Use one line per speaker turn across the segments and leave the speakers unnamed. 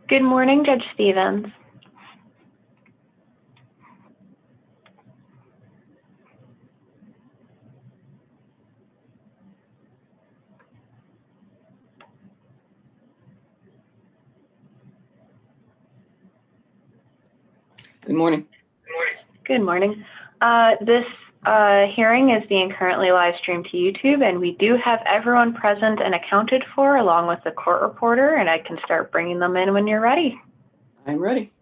Good morning, Judge Stevens.
Good morning.
Good morning. This hearing is being currently live streamed to YouTube, and we do have everyone present and accounted for, along with the court reporter, and I can start bringing them in when you're ready.
I'm ready.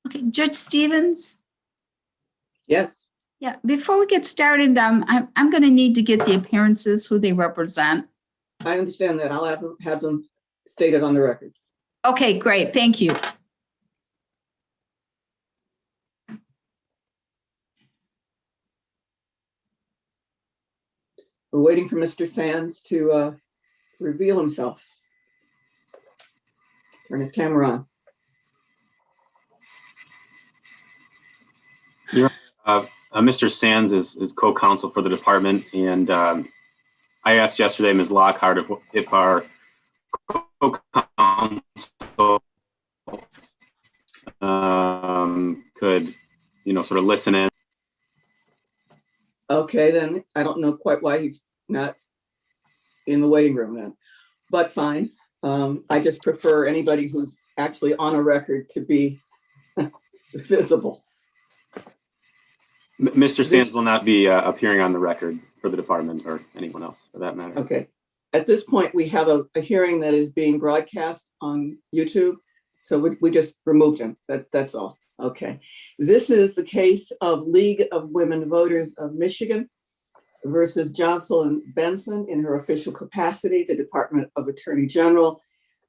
Okay, Judge Stevens?
Yes.
Yeah, before we get started, I'm going to need to get the appearances, who they represent.
I understand that. I'll have them stated on the record.
Okay, great. Thank you.
We're waiting for Mr. Sands to reveal himself. Turn his camera
on. Mr. Sands is co-counsel for the department, and I asked yesterday Ms. Lockhart if our co-counsel could, sort of listen in.
Okay, then I don't know quite why he's not in the waiting room then, but fine. I just prefer anybody who's actually on a record to be visible.
Mr. Sands will not be appearing on the record for the department or anyone else for that matter.
Okay. At this point, we have a hearing that is being broadcast on YouTube. So we just removed him. That's all. Okay. This is the case of League of Women Voters of Michigan versus Jocelyn Benson in her official capacity, the Department of Attorney General,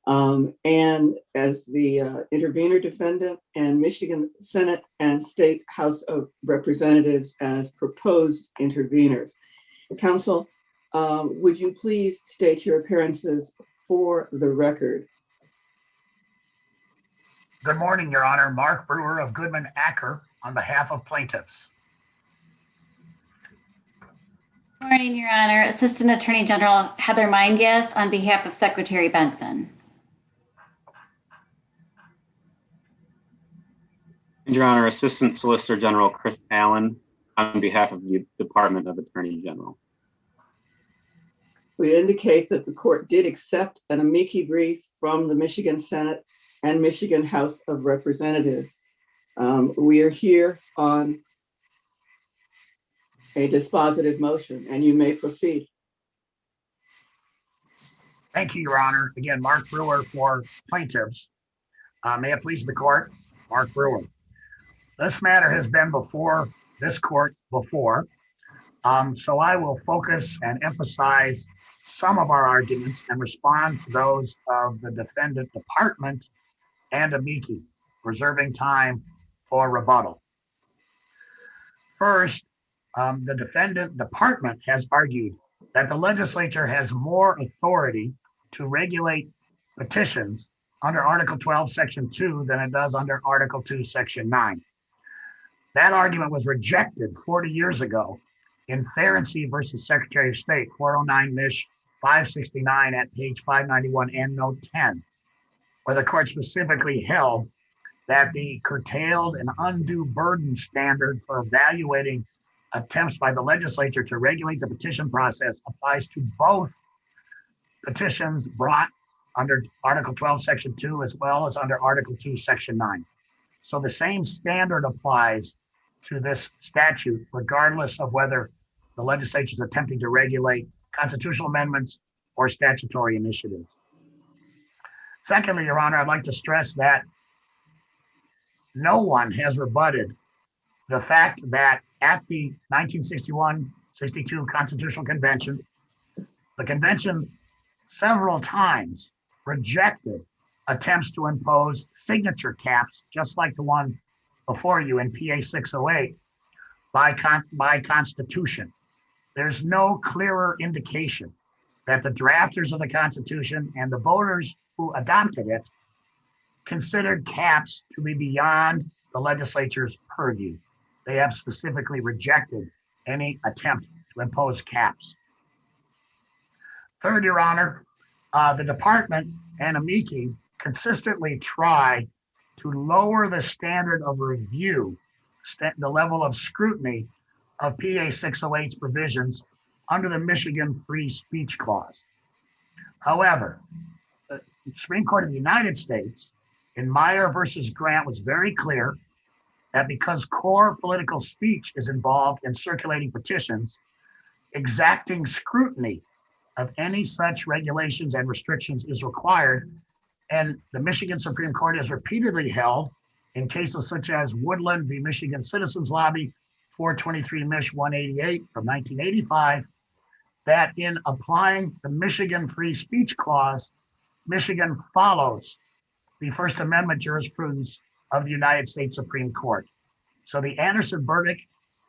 and as the intervener defendant, and Michigan Senate and State House of Representatives as proposed interveners. Counsel, would you please state your appearances for the record?
Good morning, Your Honor. Mark Brewer of Goodman Acker on behalf of plaintiffs.
Good morning, Your Honor. Assistant Attorney General Heather Meingas on behalf of Secretary Benson.
And Your Honor, Assistant Solicitor General Chris Allen on behalf of the Department of Attorney General.
We indicate that the court did accept an amici brief from the Michigan Senate and Michigan House of Representatives. We are here on a dispositive motion, and you may proceed.
Thank you, Your Honor. Again, Mark Brewer for plaintiffs. May it please the court, Mark Brewer. This matter has been before this court before, so I will focus and emphasize some of our arguments and respond to those of the defendant department and amici, reserving time for rebuttal. First, the defendant department has argued that the legislature has more authority to regulate petitions under Article 12, Section 2 than it does under Article 2, Section 9. That argument was rejected 40 years ago in Ferenczi versus Secretary of State, 409 Mich. 569 at page 591 and note 10, where the court specifically held that the curtailed and undue burden standard for evaluating attempts by the legislature to regulate the petition process applies to both petitions brought under Article 12, Section 2, as well as under Article 2, Section 9. So the same standard applies to this statute, regardless of whether the legislature is attempting to regulate constitutional amendments or statutory initiatives. Secondly, Your Honor, I'd like to stress that no one has rebutted the fact that at the 1961-62 Constitutional Convention, the convention several times rejected attempts to impose signature caps, just like the one before you in PA 608, by Constitution. There's no clearer indication that the drafters of the Constitution and the voters who adopted it considered caps to be beyond the legislature's purview. They have specifically rejected any attempt to impose caps. Third, Your Honor, the department and amici consistently try to lower the standard of review, the level of scrutiny of PA 608's provisions under the Michigan Free Speech Clause. However, the Supreme Court of the United States in Meyer versus Grant was very clear that because core political speech is involved in circulating petitions, exacting scrutiny of any such regulations and restrictions is required. And the Michigan Supreme Court has repeatedly held in cases such as Woodland v. Michigan Citizens Lobby 423 Mich 188 from 1985, that in applying the Michigan Free Speech Clause, Michigan follows the First Amendment jurisprudence of the United States Supreme Court. So the Anderson-Burdick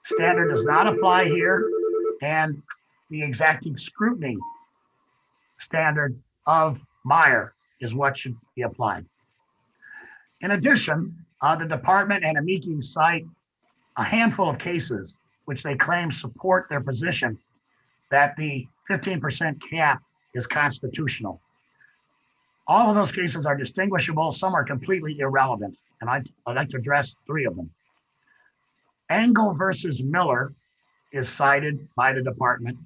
standard does not apply here, and the exacting scrutiny standard of Meyer is what should be applied. In addition, the department and amici cite a handful of cases which they claim support their position that the 15% cap is constitutional. All of those cases are distinguishable. Some are completely irrelevant, and I'd like to address three of them. Engel versus Miller is cited by the department.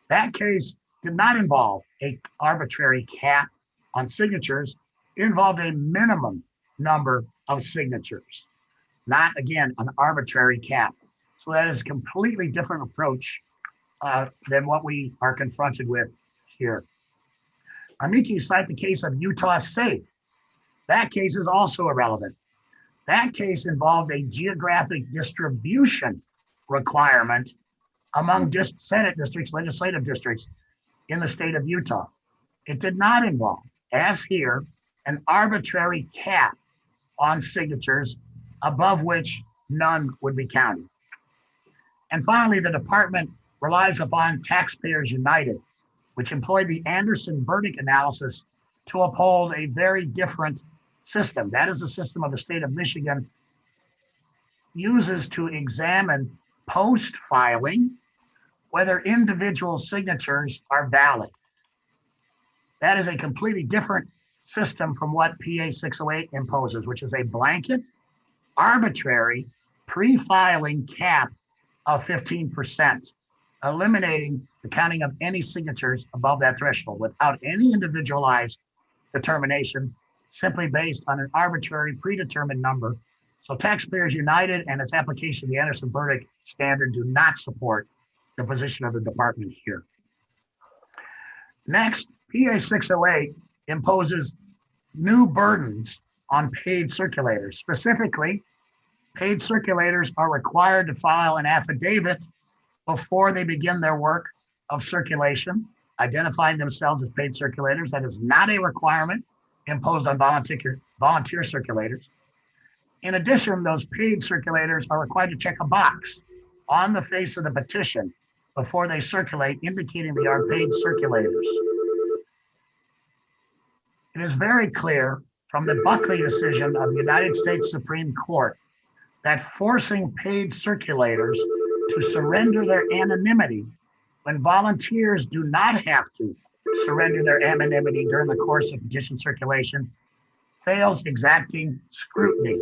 That case did not involve an arbitrary cap on signatures. It involved a minimum number of signatures, not, again, an arbitrary cap. So that is a completely different approach than what we are confronted with here. Amici cite the case of Utah Safe. That case is also irrelevant. That case involved a geographic distribution requirement among Senate districts, legislative districts in the state of Utah. It did not involve, as here, an arbitrary cap on signatures above which none would be counted. And finally, the department relies upon Taxpayers United, which employed the Anderson-Burdick analysis to uphold a very different system. That is a system of the state of Michigan uses to examine post-filing whether individual signatures are valid. That is a completely different system from what PA 608 imposes, which is a blanket, arbitrary, pre-filing cap of 15%, eliminating the counting of any signatures above that threshold without any individualized determination, simply based on an arbitrary predetermined number. So Taxpayers United and its application of the Anderson-Burdick standard do not support the position of the department here. Next, PA 608 imposes new burdens on paid circulators. Specifically, paid circulators are required to file an affidavit before they begin their work of circulation, identifying themselves as paid circulators. That is not a requirement imposed on volunteer circulators. In addition, those paid circulators are required to check a box on the face of the petition before they circulate, indicating they are paid circulators. It is very clear from the Buckley decision of the United States Supreme Court that forcing paid circulators to surrender their anonymity when volunteers do not have to surrender their anonymity during the course of petition circulation fails exacting scrutiny.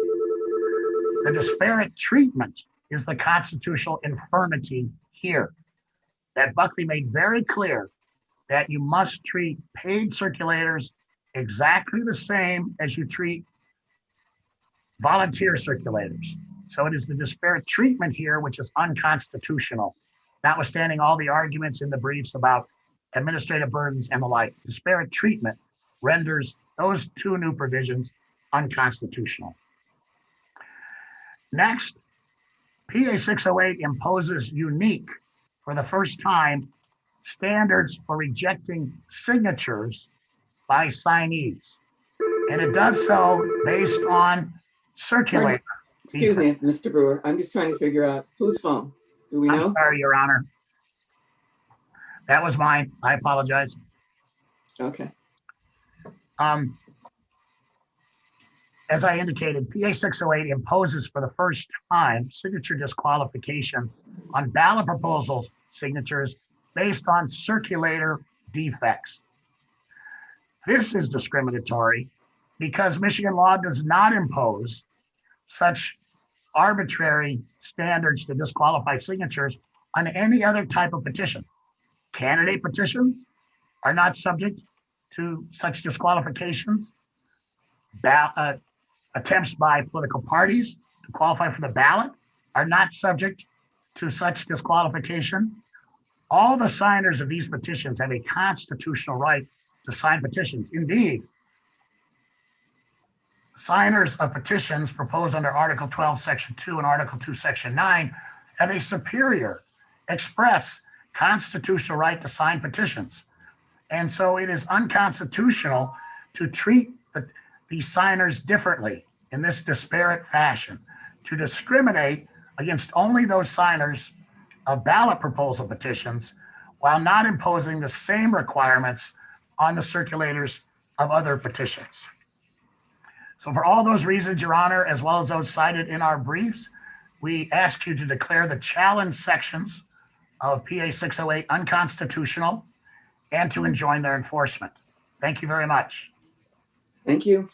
The disparate treatment is the constitutional infirmity here. That Buckley made very clear that you must treat paid circulators exactly the same as you treat volunteer circulators. So it is the disparate treatment here which is unconstitutional, notwithstanding all the arguments in the briefs about administrative burdens and the like. Disparate treatment renders those two new provisions unconstitutional. Next, PA 608 imposes unique, for the first time, standards for rejecting signatures by signees. And it does so based on circulator.
Excuse me, Mr. Brewer. I'm just trying to figure out whose phone. Do we know?
I'm sorry, Your Honor. That was mine. I apologize.
Okay.
As I indicated, PA 608 imposes for the first time signature disqualification on ballot proposal signatures based on circulator defects. This is discriminatory because Michigan law does not impose such arbitrary standards to disqualify signatures on any other type of petition. Candidate petitions are not subject to such disqualifications. Attempts by political parties to qualify for the ballot are not subject to such disqualification. All the signers of these petitions have a constitutional right to sign petitions. Indeed, signers of petitions proposed under Article 12, Section 2 and Article 2, Section 9 have a superior express constitutional right to sign petitions. And so it is unconstitutional to treat these signers differently in this disparate fashion, to discriminate against only those signers of ballot proposal petitions while not imposing the same requirements on the circulators of other petitions. So for all those reasons, Your Honor, as well as those cited in our briefs, we ask you to declare the challenge sections of PA 608 unconstitutional and to enjoin their enforcement. Thank you very much.
Thank you.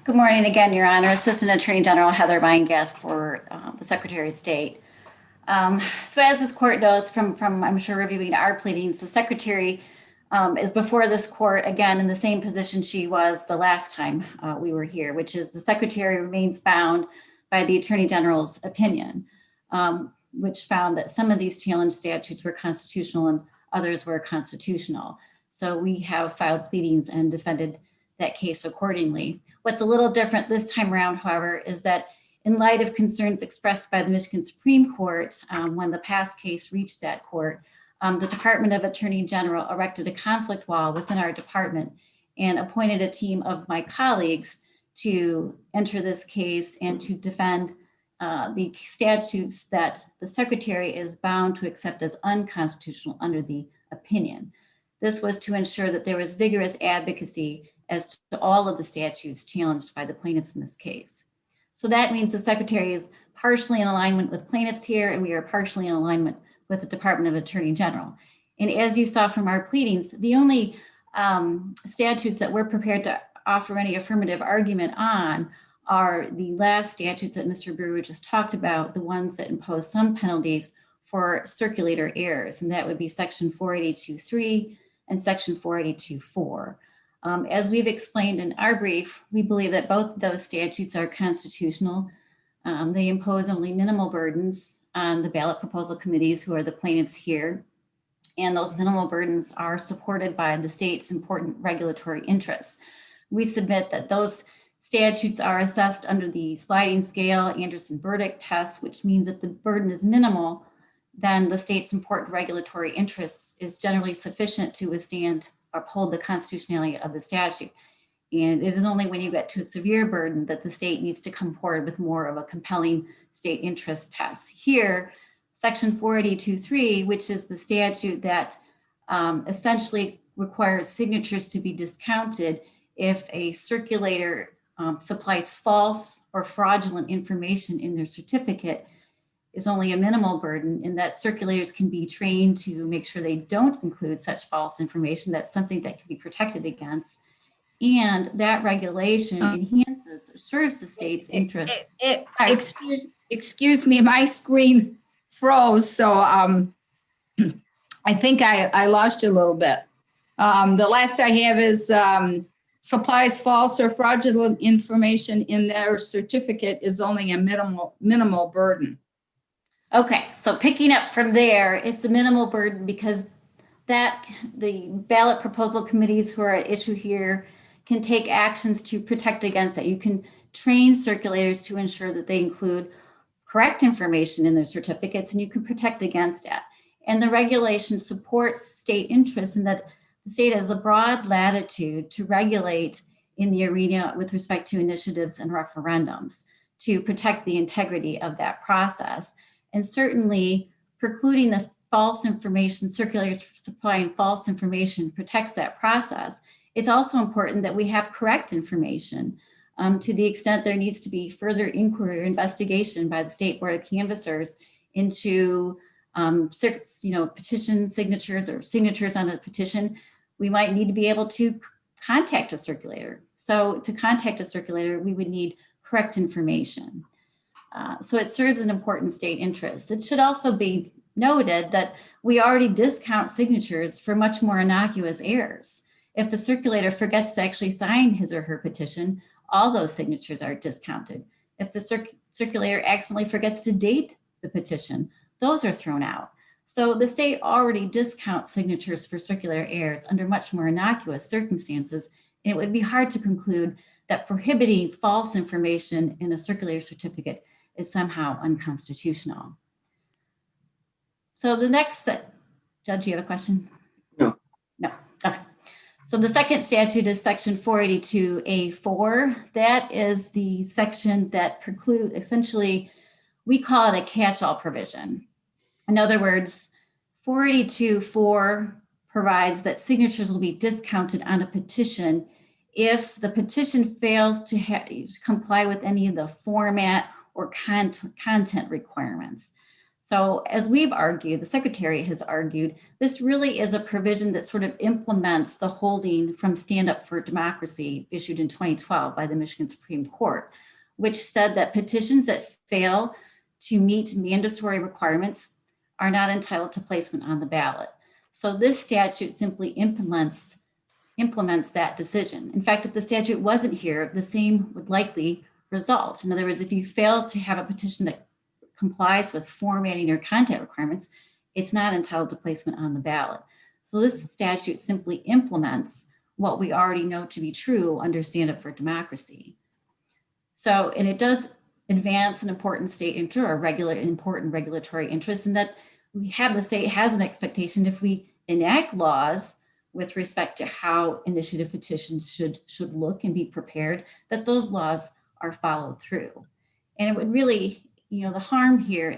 Good morning again, Your Honor. Assistant Attorney General Heather Weingast for the Secretary of State. So as this court knows from I'm sure reviewing our pleadings, the Secretary is before this court again in the same position she was the last time we were here, which is the Secretary remains bound by the Attorney General's opinion, which found that some of these challenge statutes were constitutional and others were constitutional. So we have filed pleadings and defended that case accordingly. What's a little different this time around, however, is that in light of concerns expressed by the Michigan Supreme Court when the past case reached that court, the Department of Attorney General erected a conflict wall within our department and appointed a team of my colleagues to enter this case and to defend the statutes that the Secretary is bound to accept as unconstitutional under the opinion. This was to ensure that there was vigorous advocacy as to all of the statutes challenged by the plaintiffs in this case. So that means the Secretary is partially in alignment with plaintiffs here, and we are partially in alignment with the Department of Attorney General. And as you saw from our pleadings, the only statutes that we're prepared to offer any affirmative argument on are the last statutes that Mr. Brewer just talked about, the ones that impose some penalties for circulator errors, and that would be Section 482.3 and Section 482.4. As we've explained in our brief, we believe that both of those statutes are constitutional. They impose only minimal burdens on the ballot proposal committees who are the plaintiffs here. And those minimal burdens are supported by the state's important regulatory interests. We submit that those statutes are assessed under the sliding scale Anderson verdict test, which means if the burden is minimal, then the state's important regulatory interests is generally sufficient to uphold the constitutionality of the statute. And it is only when you get to a severe burden that the state needs to come forward with more of a compelling state interest test. Here, Section 482.3, which is the statute that essentially requires signatures to be discounted if a circulator supplies false or fraudulent information in their certificate, is only a minimal burden, in that circulators can be trained to make sure they don't include such false information. That's something that can be protected against. And that regulation enhances or serves the state's interest.
Excuse me, my screen froze, so I think I lost you a little bit. The last I have is supplies false or fraudulent information in their certificate is only a minimal burden.
Okay, so picking up from there, it's a minimal burden because that the ballot proposal committees who are at issue here can take actions to protect against that. You can train circulators to ensure that they include correct information in their certificates, and you can protect against that. And the regulation supports state interests in that the state has a broad latitude to regulate in the arena with respect to initiatives and referendums to protect the integrity of that process. And certainly precluding the false information, circulators supplying false information protects that process. It's also important that we have correct information to the extent there needs to be further inquiry or investigation by the State Board of Canvassers into petition signatures or signatures on a petition. We might need to be able to contact a circulator. So to contact a circulator, we would need correct information. So it serves an important state interest. It should also be noted that we already discount signatures for much more innocuous errors. If the circulator forgets to actually sign his or her petition, all those signatures are discounted. If the circulator accidentally forgets to date the petition, those are thrown out. So the state already discounts signatures for circular errors under much more innocuous circumstances. And it would be hard to conclude that prohibiting false information in a circulator certificate is somehow unconstitutional. So the next, Judge, you have a question?
No.
No, okay. So the second statute is section 482A4. That is the section that precludes, essentially, we call it a catch-all provision. In other words, 482.4 provides that signatures will be discounted on a petition if the petition fails to comply with any of the format or content requirements. So as we've argued, the Secretary has argued, this really is a provision that sort of implements the holding from Stand Up for Democracy issued in 2012 by the Michigan Supreme Court, which said that petitions that fail to meet mandatory requirements are not entitled to placement on the ballot. So this statute simply implements that decision. In fact, if the statute wasn't here, the same would likely result. In other words, if you fail to have a petition that complies with formatting or content requirements, it's not entitled to placement on the ballot. So this statute simply implements what we already know to be true under Stand Up for Democracy. So, and it does advance an important state interest or important regulatory interest in that we have, the state has an expectation if we enact laws with respect to how initiative petitions should look and be prepared, that those laws are followed through. And it would really, the harm here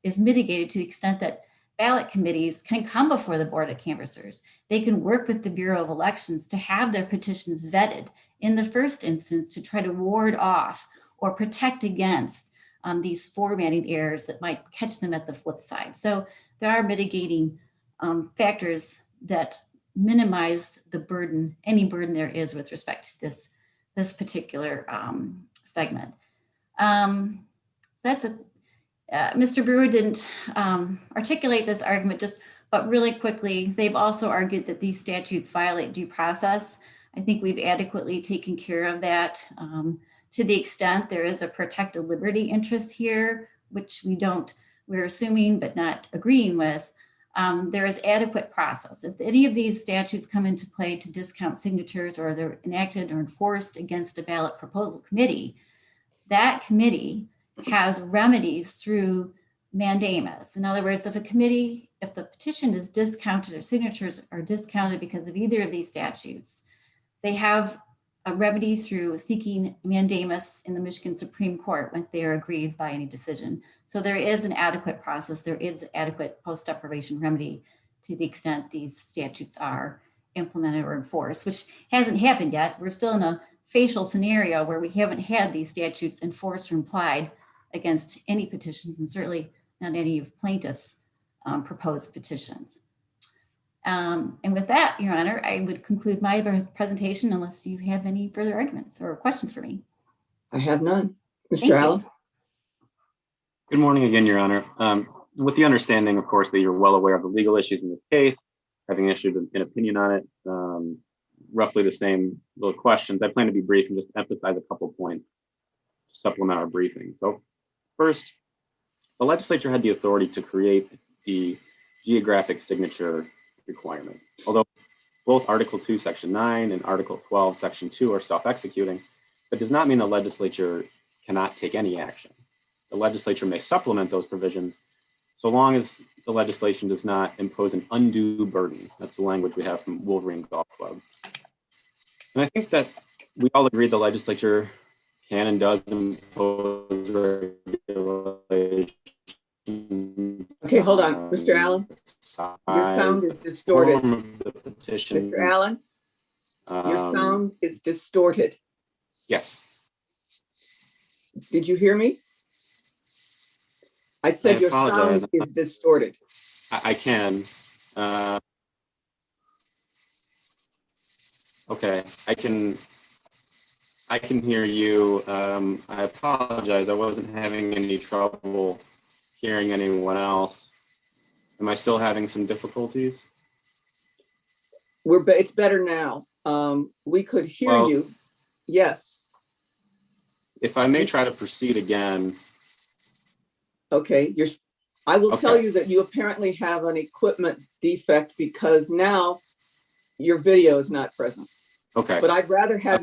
is mitigated to the extent that ballot committees can come before the Board of Canvassers. They can work with the Bureau of Elections to have their petitions vetted in the first instance to try to ward off or protect against these formatting errors that might catch them at the flip side. So there are mitigating factors that minimize the burden, any burden there is with respect to this particular segment. Mr. Brewer didn't articulate this argument, but really quickly, they've also argued that these statutes violate due process. I think we've adequately taken care of that. To the extent there is a protected liberty interest here, which we're assuming but not agreeing with, there is adequate process. If any of these statutes come into play to discount signatures or they're enacted or enforced against a ballot proposal committee, that committee has remedies through mandamus. In other words, if the petition is discounted or signatures are discounted because of either of these statutes, they have a remedy through seeking mandamus in the Michigan Supreme Court when they are aggrieved by any decision. So there is an adequate process. There is adequate post-deprivation remedy to the extent these statutes are implemented or enforced, which hasn't happened yet. We're still in a facial scenario where we haven't had these statutes enforced or applied against any petitions, and certainly not any of plaintiffs' proposed petitions. And with that, Your Honor, I would conclude my presentation unless you have any further arguments or questions for me.
I have none.
Thank
Mr.
you.
Allen?
Good morning again, Your Honor. With the understanding, of course, that you're well aware of the legal issues in this case, having issued an opinion on it, roughly the same little questions. I plan to be brief and just emphasize a couple points to supplement our briefing. So first, the legislature had the authority to create the geographic signature requirement. Although both Article 2, Section 9 and Article 12, Section 2 are self-executing, that does not mean the legislature cannot take any action. The legislature may supplement those provisions so long as the legislation does not impose an undue burden. That's the language we have from Wolverine Golf Club. And I think that we all agree the legislature can and does impose regulations.
Okay, hold on, Mr. Allen. Your sound is distorted. Mr. Allen, your sound is distorted.
Yes.
Did you hear me? I said your sound is distorted.
I can. Okay, I can hear you. I apologize. I wasn't having any trouble hearing anyone else. Am I still having some difficulties?
It's better now. We could hear you. Yes.
If I may try to proceed again.
Okay, I will tell you that you apparently have an equipment defect because now your video is not present.
Okay.
But I'd rather have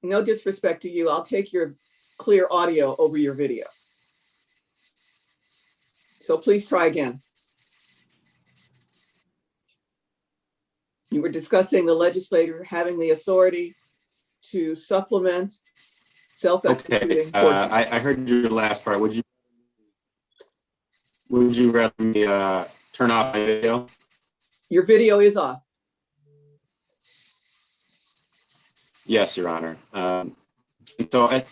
no disrespect to you, I'll take your clear audio over your video. So please try again. You were discussing the legislator having the authority to supplement self-executing.
Okay, I heard your last part. Would you rather me turn off my video?
Your video is off.
Yes, Your Honor. So I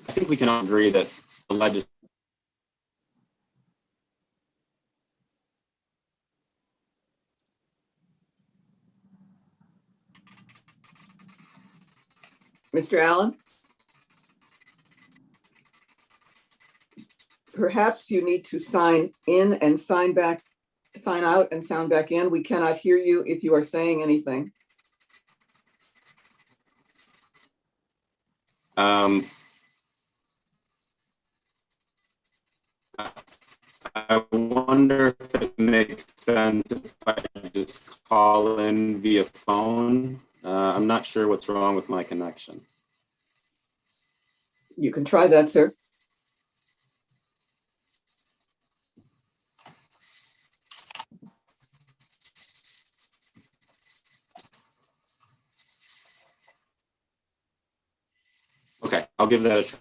think we can all agree that the legislature.
Mr. Allen? Perhaps you need to sign in and sign out and sound back in. We cannot hear you if you are saying anything.
I wonder if it makes sense if I just call in via phone. I'm not sure what's wrong with my connection.
You can try that, sir.
Okay, I'll give that a try.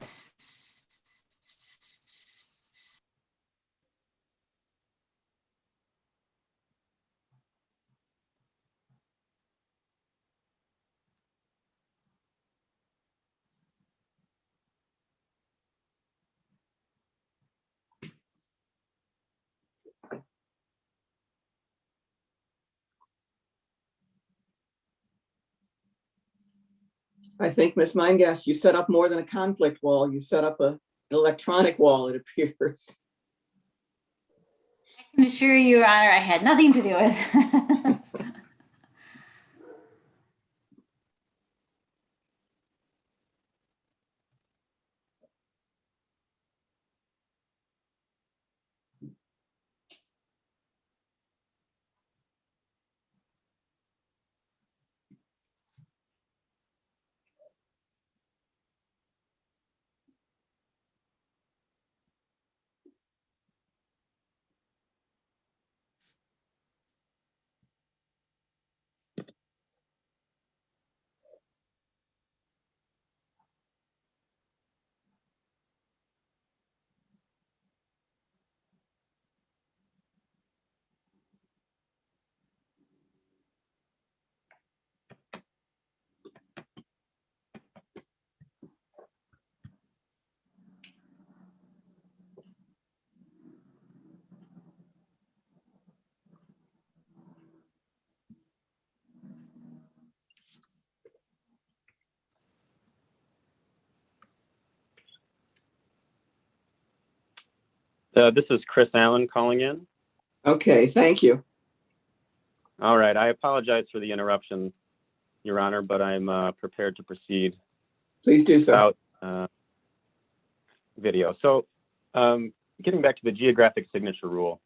I think, Ms. Meingas, you set up more than a conflict wall. You set up an electronic wall, it appears.
I can assure you, Your Honor, I had nothing to do with it.
This is Chris Allen calling in.
Okay, thank you.
All right, I apologize for the interruption. Your Honor, but I'm prepared to proceed
Please do so.
without video. So getting back to the geographic signature rule,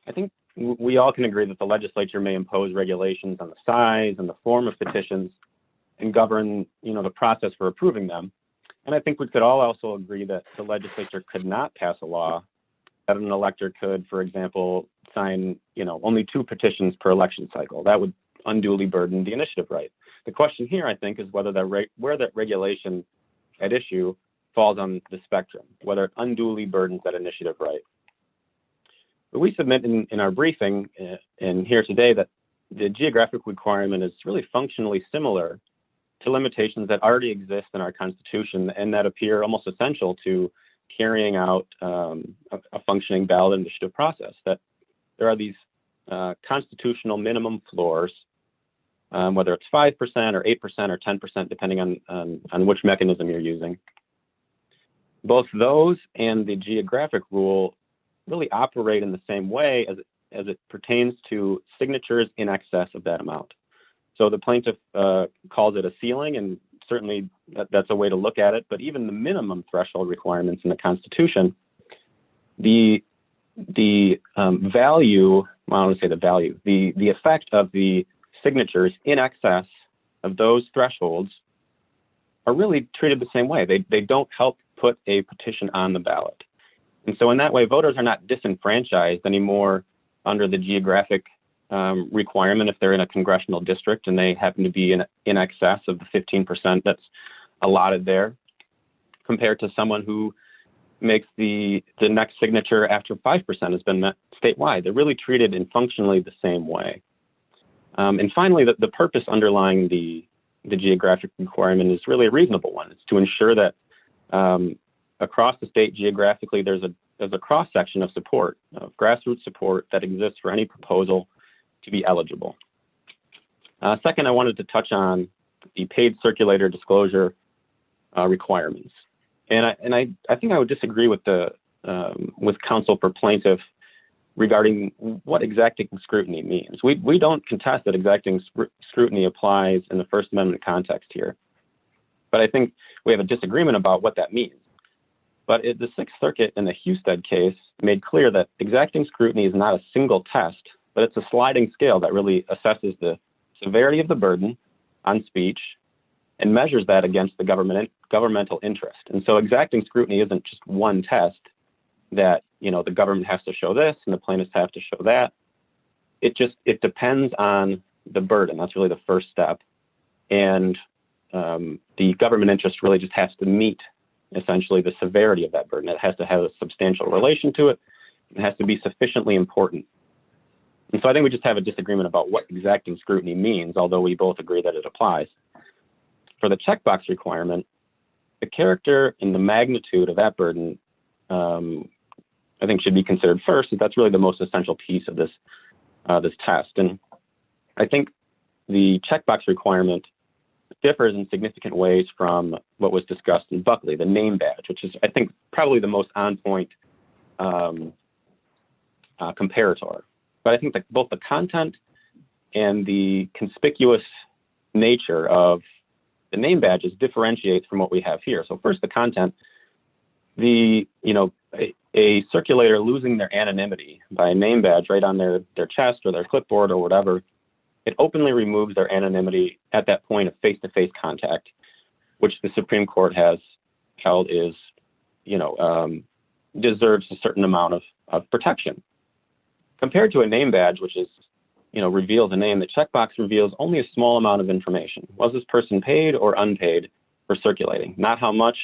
I think we all can agree that the legislature may impose regulations on the size and the form of petitions and govern, the process for approving them. And I think we could all also agree that the legislature could not pass a law that an elector could, for example, sign, only 2 petitions per election cycle. That would unduly burden the initiative right. The question here, I think, is whether where that regulation at issue falls on the spectrum, whether it unduly burdens that initiative right. But we submit in our briefing and here today that the geographic requirement is really functionally similar to limitations that already exist in our Constitution and that appear almost essential to carrying out a functioning ballot initiative process. That there are these constitutional minimum floors, whether it's 5% or 8% or 10%, depending on which mechanism you're using. Both those and the geographic rule really operate in the same way as it pertains to signatures in excess of that amount. So the plaintiff calls it a ceiling, and certainly that's a way to look at it. But even the minimum threshold requirements in the Constitution, the value, well, I don't want to say the value, the effect of the signatures in excess of those thresholds are really treated the same way. They don't help put a petition on the ballot. And so in that way, voters are not disenfranchised anymore under the geographic requirement if they're in a congressional district and they happen to be in excess of the 15% that's allotted there, compared to someone who makes the next signature after 5% has been met statewide. They're really treated in functionally the same way. And finally, the purpose underlying the geographic requirement is really a reasonable one. It's to ensure that across the state geographically, there's a cross-section of support, of grassroots support that exists for any proposal to be eligible. Second, I wanted to touch on the paid circulator disclosure requirements. And I think I would disagree with counsel for plaintiff regarding what exacting scrutiny means. We don't contest that exacting scrutiny applies in the First Amendment context here, but I think we have a disagreement about what that means. But the Sixth Circuit in the Husted case made clear that exacting scrutiny is not a single test, but it's a sliding scale that really assesses the severity of the burden on speech and measures that against the governmental interest. And so exacting scrutiny isn't just one test that, the government has to show this and the plaintiffs have to show that. It depends on the burden. That's really the first step. And the government interest really just has to meet essentially the severity of that burden. It has to have a substantial relation to it. It has to be sufficiently important. And so I think we just have a disagreement about what exacting scrutiny means, although we both agree that it applies. For the checkbox requirement, the character and the magnitude of that burden, I think should be considered first, and that's really the most essential piece of this test. And I think the checkbox requirement differs in significant ways from what was discussed in Buckley, the name badge, which is, I think, probably the most on-point comparator. But I think that both the content and the conspicuous nature of the name badges differentiates from what we have here. So first, the content, a circulator losing their anonymity by a name badge right on their chest or their clipboard or whatever, it openly removes their anonymity at that point of face-to-face contact, which the Supreme Court has held is, deserves a certain amount of protection. Compared to a name badge, which is, reveals a name, the checkbox reveals only a small amount of information. Was this person paid or unpaid for circulating? Not how much,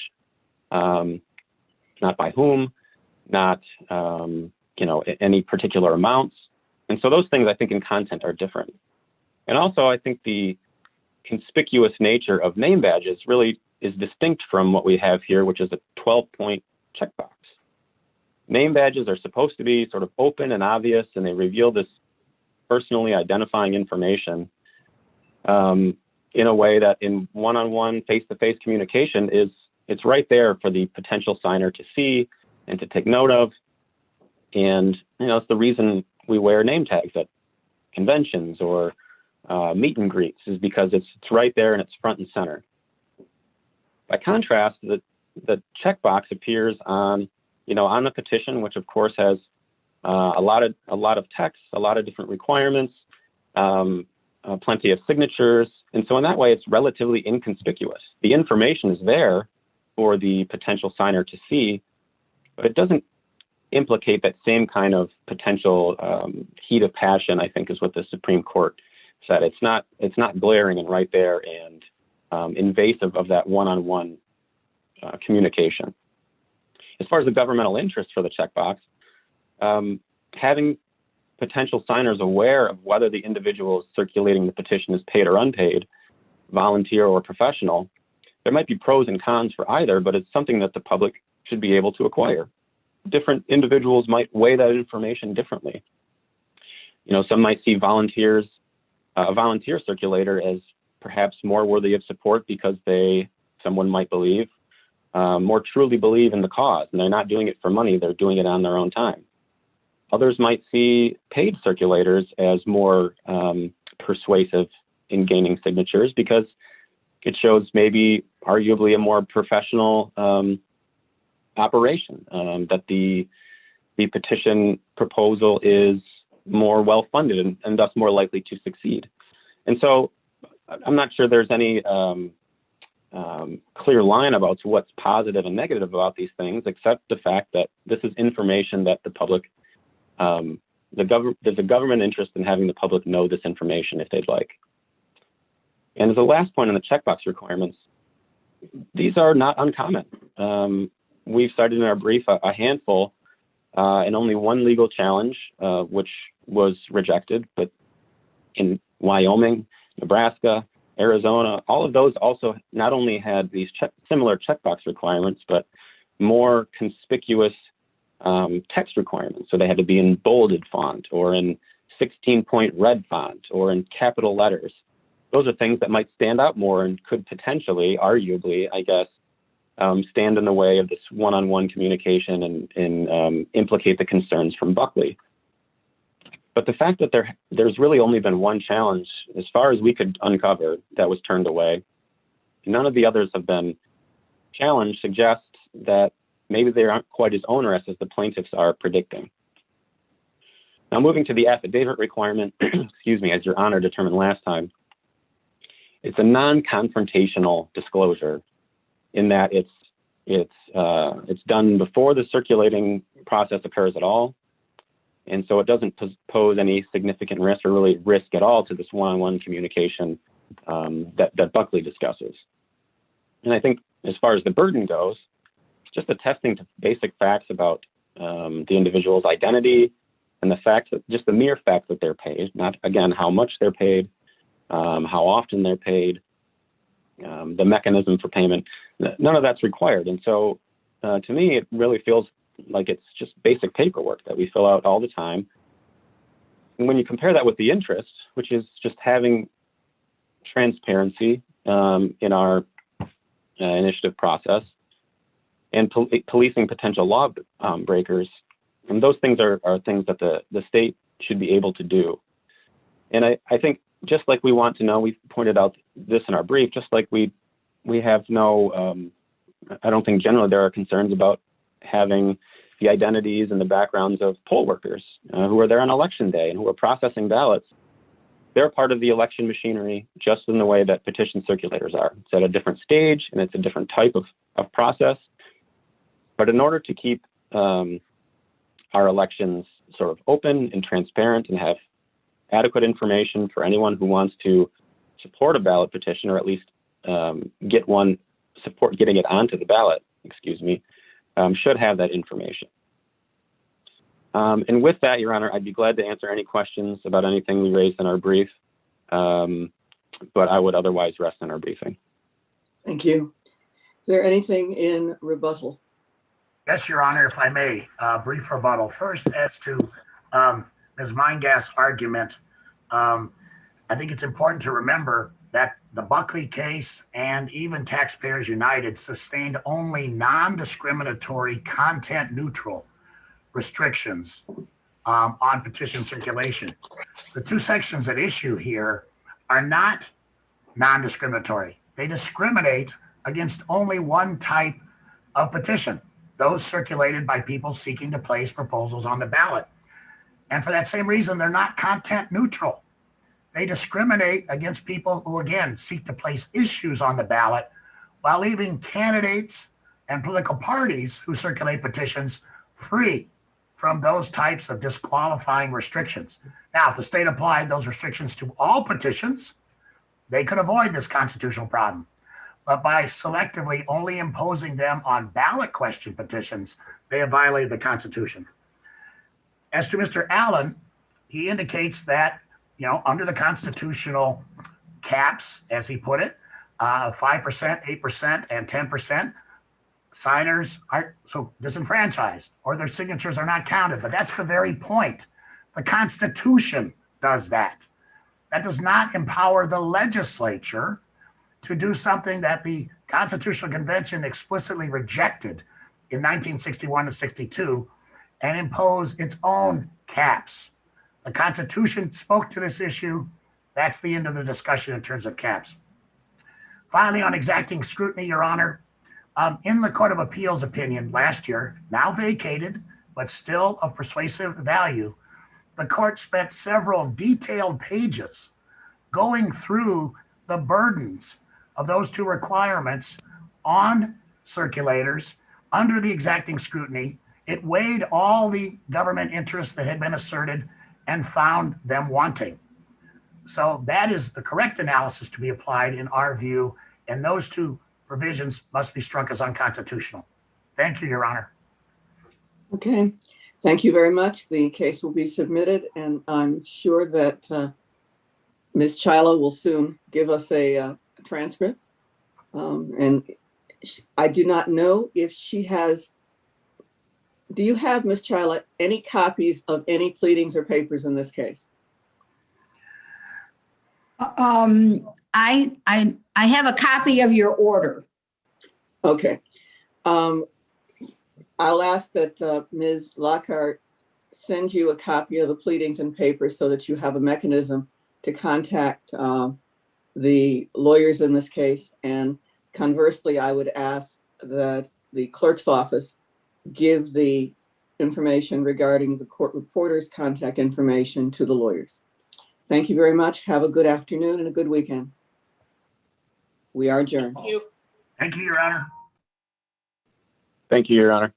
not by whom, not, any particular amounts. And so those things I think in content are different. And also I think the conspicuous nature of name badges really is distinct from what we have here, which is a 12-point checkbox. Name badges are supposed to be sort of open and obvious, and they reveal this personally identifying information in a way that in one-on-one, face-to-face communication it's right there for the potential signer to see and to take note of. And, it's the reason we wear name tags at conventions or meet and greets, is because it's right there and it's front and center. By contrast, the checkbox appears on the petition, which of course has a lot of text, a lot of different requirements, plenty of signatures, and so in that way, it's relatively inconspicuous. The information is there for the potential signer to see, but it doesn't implicate that same kind of potential heat of passion, I think is what the Supreme Court said. It's not glaring and right there and invasive of that one-on-one communication. As far as the governmental interest for the checkbox, having potential signers aware of whether the individual circulating the petition is paid or unpaid, volunteer or professional, there might be pros and cons for either, but it's something that the public should be able to acquire. Different individuals might weigh that information differently. Some might see a volunteer circulator as perhaps more worthy of support because someone might believe, more truly believe in the cause, and they're not doing it for money, they're doing it on their own time. Others might see paid circulators as more persuasive in gaining signatures because it shows maybe arguably a more professional operation, that the petition proposal is more well-funded and thus more likely to succeed. And so I'm not sure there's any clear line about what's positive and negative about these things, except the fact that this is information that the public, there's a government interest in having the public know this information if they'd like. And as a last point on the checkbox requirements, these are not uncommon. We've cited in our brief a handful and only one legal challenge, which was rejected, but in Wyoming, Nebraska, Arizona, all of those also not only had these similar checkbox requirements, but more conspicuous text requirements. So they had to be in bolded font or in 16-point red font or in capital letters. Those are things that might stand out more and could potentially, arguably, I guess, stand in the way of this one-on-one communication and implicate the concerns from Buckley. But the fact that there's really only been one challenge, as far as we could uncover, that was turned away, none of the others have been challenged, suggests that maybe they aren't quite as onerous as the plaintiffs are predicting. Now, moving to the affidavit requirement, excuse me, as Your Honor determined last time, it's a non-confrontational disclosure in that it's done before the circulating process occurs at all. And so it doesn't pose any significant risk or really risk at all to this one-on-one communication that Buckley discusses. And I think as far as the burden goes, it's just attesting to basic facts about the individual's identity and the fact that just the mere fact that they're paid, not again how much they're paid, how often they're paid, the mechanism for payment, none of that's required. And so to me, it really feels like it's just basic paperwork that we fill out all the time. And when you compare that with the interest, which is just having transparency in our initiative process and policing potential law breakers, and those things are things that the state should be able to do. And I think just like we want to know, we pointed out this in our brief, just like we have no, I don't think generally there are concerns about having the identities and the backgrounds of poll workers who are there on election day and who are processing ballots. They're part of the election machinery just in the way that petition circulators are. It's at a different stage and it's a different type of process. But in order to keep our elections sort of open and transparent and have adequate information for anyone who wants to support a ballot petition, or at least support getting it onto the ballot, should have that information. And with that, Your Honor, I'd be glad to answer any questions about anything we raised in our brief, but I would otherwise rest on our briefing.
Thank you. Is there anything in rebuttal?
Yes, Your Honor, if I may, brief rebuttal. First, as to Ms. Meingas' argument, I think it's important to remember that the Buckley case and even Taxpayers United sustained only non-discriminatory, content-neutral restrictions on petition circulation. The two sections at issue here are not non-discriminatory. They discriminate against only one type of petition, those circulated by people seeking to place proposals on the ballot. And for that same reason, they're not content neutral. They discriminate against people who, again, seek to place issues on the ballot while leaving candidates and political parties who circulate petitions free from those types of disqualifying restrictions. Now, if the state applied those restrictions to all petitions, they could avoid this constitutional problem. But by selectively only imposing them on ballot question petitions, they have violated the Constitution. As to Mr. Allen, he indicates that, under the constitutional caps, as he put it, 5%, 8%, and 10%, signers are so disenfranchised or their signatures are not counted. But that's the very point. The Constitution does that. That does not empower the legislature to do something that the Constitutional Convention explicitly rejected in 1961 and 62 and impose its own caps. The Constitution spoke to this issue. That's the end of the discussion in terms of caps. Finally, on exacting scrutiny, Your Honor, in the Court of Appeals opinion last year, now vacated, but still of persuasive value, the court spent several detailed pages going through the burdens of those two requirements on circulators under the exacting scrutiny. It weighed all the government interests that had been asserted and found them wanting. So that is the correct analysis to be applied in our view, and those two provisions must be struck as unconstitutional. Thank you, Your Honor.
Okay, thank you very much. The case will be submitted, and I'm sure that Ms. Chila will soon give us a transcript. And I do not know if she has. Do you have, Ms. Chila, any copies of any pleadings or papers in this case?
I have a copy of your order.
Okay. I'll ask that Ms. Lockhart send you a copy of the pleadings and papers so that you have a mechanism to contact the lawyers in this case. And conversely, I would ask that the clerk's office give the information regarding the court reporter's contact information to the lawyers. Thank you very much. Have a good afternoon and a good weekend. We are adjourned.
Thank you, Your Honor.
Thank you, Your Honor.